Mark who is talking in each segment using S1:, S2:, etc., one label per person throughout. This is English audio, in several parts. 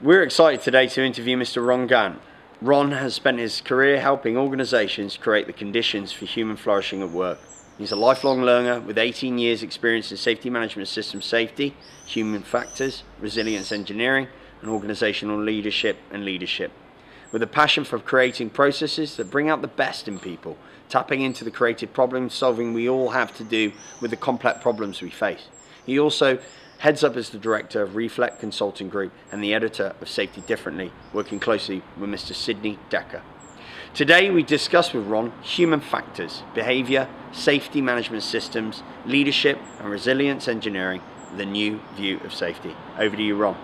S1: We're excited today to interview Mr. Ron Gantt. Ron has spent his career helping organisations create the conditions for human flourishing at work. He's a lifelong learner with 18 years experience in safety management system safety, human factors, resilience engineering, and organisational leadership and leadership. With a passion for creating processes that bring out the best in people, tapping into the creative problem solving we all have to do with the complex problems we face. He also heads up as the director of Reflect Consulting Group and the editor of Safety Differently, working closely with Mr. Sidney Decker. Today we discuss with Ron human factors, behaviour, safety management systems, leadership and resilience engineering, the new view of safety. Over to you, Ron.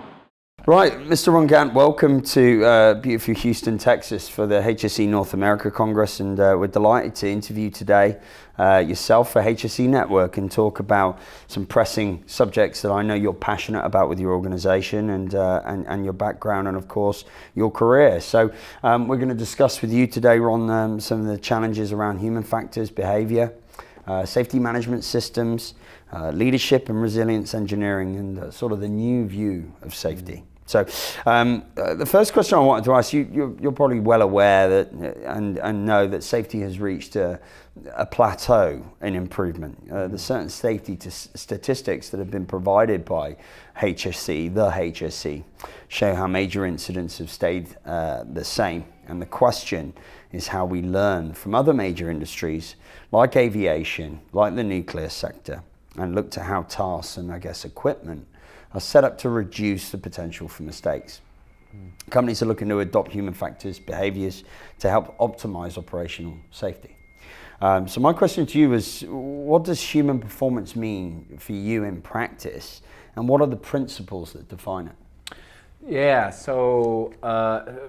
S2: Right, Mr. Ron Gantt, welcome to beautiful Houston, Texas for the HSE North America Congress, and we're delighted to interview today yourself for HSE Network and talk about some pressing subjects that I know you're passionate about with your organization and your background and of course your career. So we're going to discuss with you today, Ron, some of the challenges around human factors, behavior, safety management systems, leadership and resilience engineering, and sort of the new view of safety. So the first question I wanted to ask you, you're probably well aware that and know that safety has reached a plateau in improvement. There's certain safety statistics that have been provided by HSE, the HSE, show how major incidents have stayed the same. And the question is how we learn from other major industries like aviation, like the nuclear sector, and look to how tasks and I guess equipment are set up to reduce the potential for mistakes. Companies are looking to adopt human factors, behaviors to help optimize operational safety. So my question to you is, what does human performance mean for you in practice, and what are the principles that define it?
S3: Yeah, so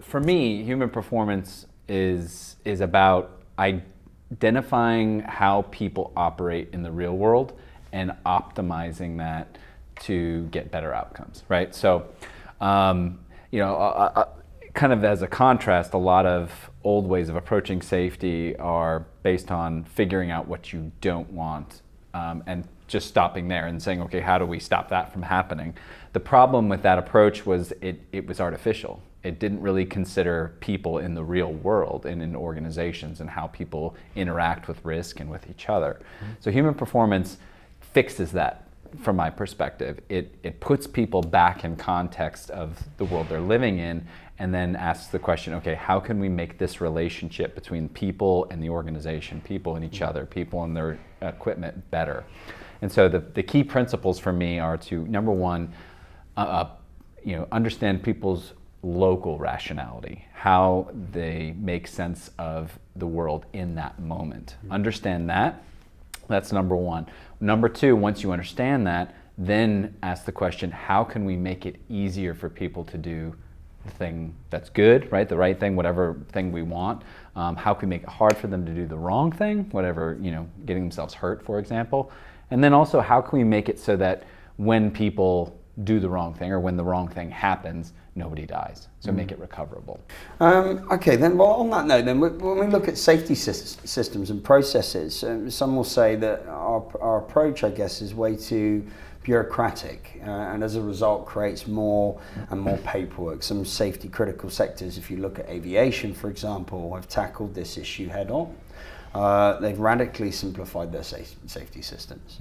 S3: for me, human performance is about identifying how people operate in the real world and optimizing that to get better outcomes, right? So, kind of as a contrast, a lot of old ways of approaching safety are based on figuring out what you don't want and just stopping there and saying, okay, how do we stop that from happening? The problem with that approach was it was artificial. It didn't really consider people in the real world and in organizations and how people interact with risk and with each other. So human performance fixes that. From my perspective, it puts people back in context of the world they're living in, and then asks the question, okay, how can we make this relationship between people and the organization, people and each other, people and their equipment better? And so the key principles for me are to, number one, understand people's local rationality, how they make sense of the world in that moment. Understand that. That's number one. Number two, once you understand that, then ask the question, how can we make it easier for people to do the thing that's good, right? The right thing, whatever thing we want. How can we make it hard for them to do the wrong thing, whatever, getting themselves hurt, for example. And then also, how can we make it so that when people do the wrong thing or when the wrong thing happens, nobody dies. So make it recoverable.
S2: Okay, then, well, on that note, then, when we look at safety systems and processes, some will say that our approach, I guess, is way too bureaucratic, and as a result creates more and more paperwork. Some safety critical sectors, if you look at aviation, for example, have tackled this issue head on. They've radically simplified their safety systems.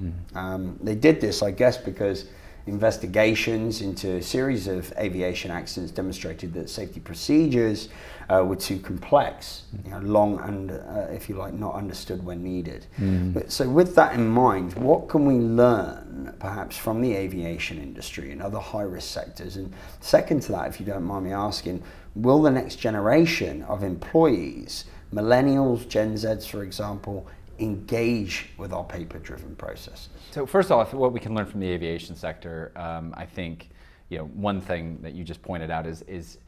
S2: They did this, I guess, because investigations into a series of aviation accidents demonstrated that safety procedures were too complex, long and, if you like, not understood when needed. But, so with that in mind, what can we learn perhaps from the aviation industry and other high-risk sectors? And second to that, if you don't mind me asking, will the next generation of employees, millennials, Gen Zs, for example, engage with our paper-driven processes?
S3: So first off, what we can learn from the aviation sector, I think, one thing that you just pointed out is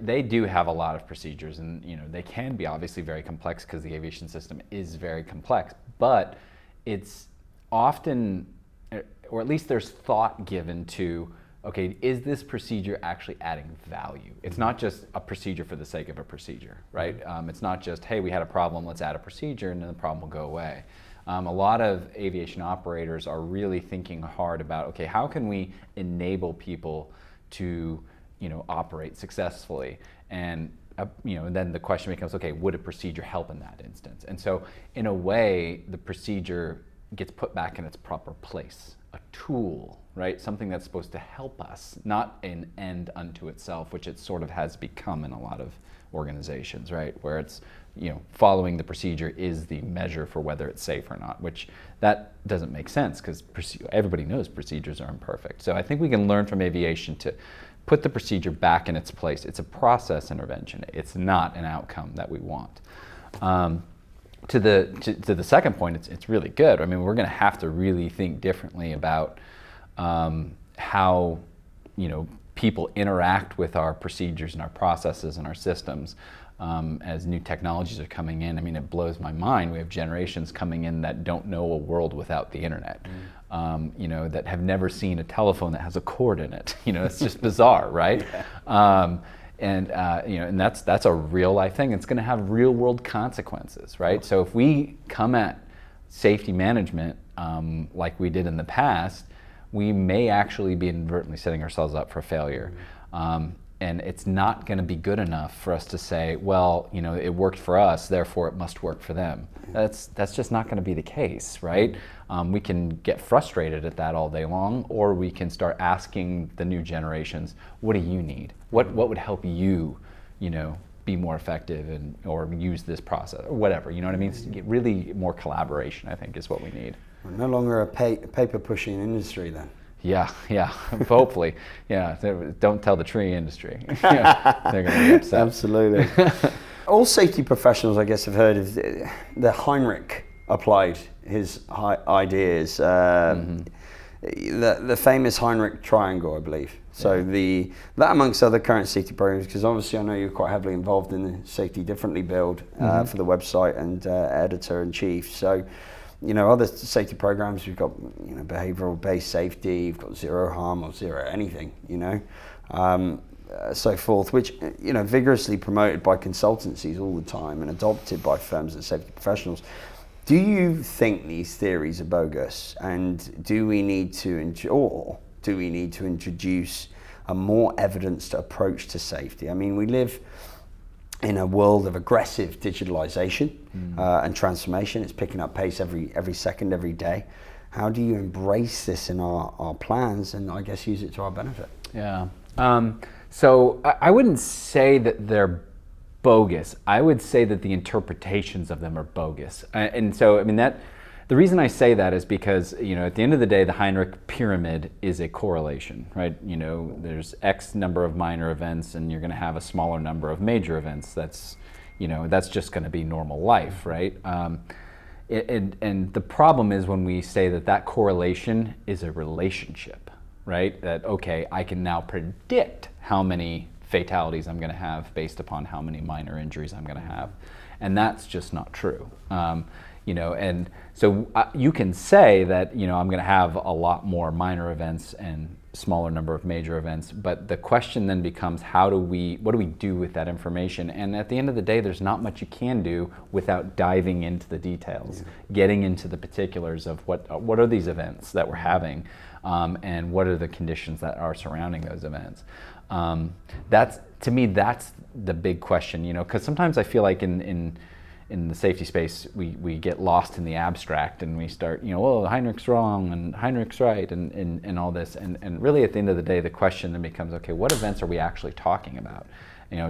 S3: they do have a lot of procedures, and they can be obviously very complex because the aviation system is very complex. But it's often, or at least there's thought given to, okay, is this procedure actually adding value? It's not just a procedure for the sake of a procedure, right? It's not just, hey, we had a problem, let's add a procedure, and then the problem will go away. A lot of aviation operators are really thinking hard about, okay, how can we enable people to operate successfully. And then the question becomes, okay, would a procedure help in that instance? And so in a way, the procedure gets put back in its proper place, a tool, right? Something that's supposed to help us, not an end unto itself, which it sort of has become in a lot of organizations, right? Where it's, following the procedure is the measure for whether it's safe or not, which that doesn't make sense because everybody knows procedures are imperfect. So I think we can learn from aviation to put the procedure back in its place. It's a process intervention. It's not an outcome that we want. To the second point, it's really good. I mean, we're going to have to really think differently about how people interact with our procedures and our processes and our systems as new technologies are coming in. I mean, it blows my mind. We have generations coming in that don't know a world without the internet. That have never seen a telephone that has a cord in it. It's just bizarre, right? Yeah. And that's a real life thing. It's going to have real world consequences, right? So if we come at safety management like we did in the past, we may actually be inadvertently setting ourselves up for failure. And it's not going to be good enough for us to say, well, it worked for us, therefore it must work for them. That's just not going to be the case, right? We can get frustrated at that all day long, or we can start asking the new generations, what do you need? What would help you, be more effective or use this process or whatever, you know what I mean? It's really more collaboration, I think, is what we need.
S2: We're no longer a paper pushing industry then.
S3: Yeah, hopefully. Yeah, don't tell the tree industry. They're going to be upset.
S2: Absolutely. All safety professionals, I guess, have heard of the Heinrich applied his ideas. The famous Heinrich triangle, I believe. So that amongst other current safety programs, because obviously I know you're quite heavily involved in the Safety Differently build for the website and editor-in-chief. So, other safety programs, we've got, behavioral-based safety, we've got zero harm or zero anything, so forth, which, vigorously promoted by consultancies all the time and adopted by firms and safety professionals. Do you think these theories are bogus, and do we need to introduce a more evidenced approach to safety? I mean, we live in a world of aggressive digitalization and transformation. It's picking up pace every second, every day. How do you embrace this in our plans and I guess use it to our benefit?
S3: Yeah. So I wouldn't say that they're bogus. I would say that the interpretations of them are bogus. And so, I mean, the reason I say that is because, at the end of the day, the Heinrich pyramid is a correlation, right? There's X number of minor events and you're going to have a smaller number of major events. That's just going to be normal life, right? And the problem is when we say that correlation is a relationship, right? That, okay, I can now predict how many fatalities I'm going to have based upon how many minor injuries I'm going to have. And that's just not true. And so you can say that, I'm going to have a lot more minor events and smaller number of major events, but the question then becomes, what do we do with that information? And at the end of the day, there's not much you can do without diving into the details, getting into the particulars of what are these events that we're having, and what are the conditions that are surrounding those events. To me, that's the big question, because sometimes I feel like in the safety space, we get lost in the abstract and we start, Heinrich's wrong and Heinrich's right and all this. And really at the end of the day, the question then becomes, okay, what events are we actually talking about?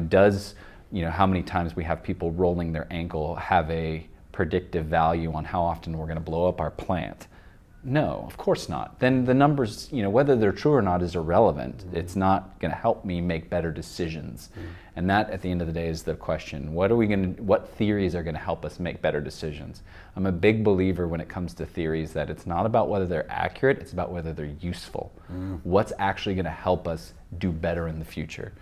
S3: Does, how many times we have people rolling their ankle have a predictive value on how often we're going to blow up our plant? No, of course not. Then the numbers, whether they're true or not is irrelevant. It's not going to help me make better decisions. And that, at the end of the day, is the question. What theories are going to help us make better decisions? I'm a big believer when it comes to theories that it's not about whether they're accurate, it's about whether they're useful. What's actually going to help us do better in the future?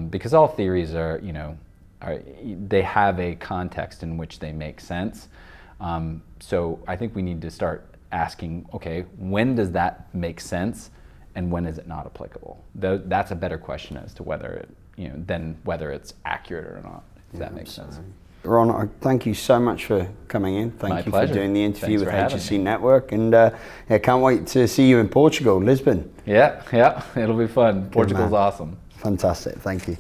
S3: Because all theories they have a context in which they make sense. So I think we need to start asking, okay, when does that make sense and when is it not applicable? That's a better question as to whether it's accurate or not, if that makes sense.
S2: Ron, I thank you so much for coming in. Thank you
S3: pleasure.
S2: For doing the interview with
S3: Thanks
S2: HSC Network, and can't wait to see you in Portugal, Lisbon.
S3: Yeah, it'll be fun. Portugal's awesome.
S2: Fantastic. Thank you.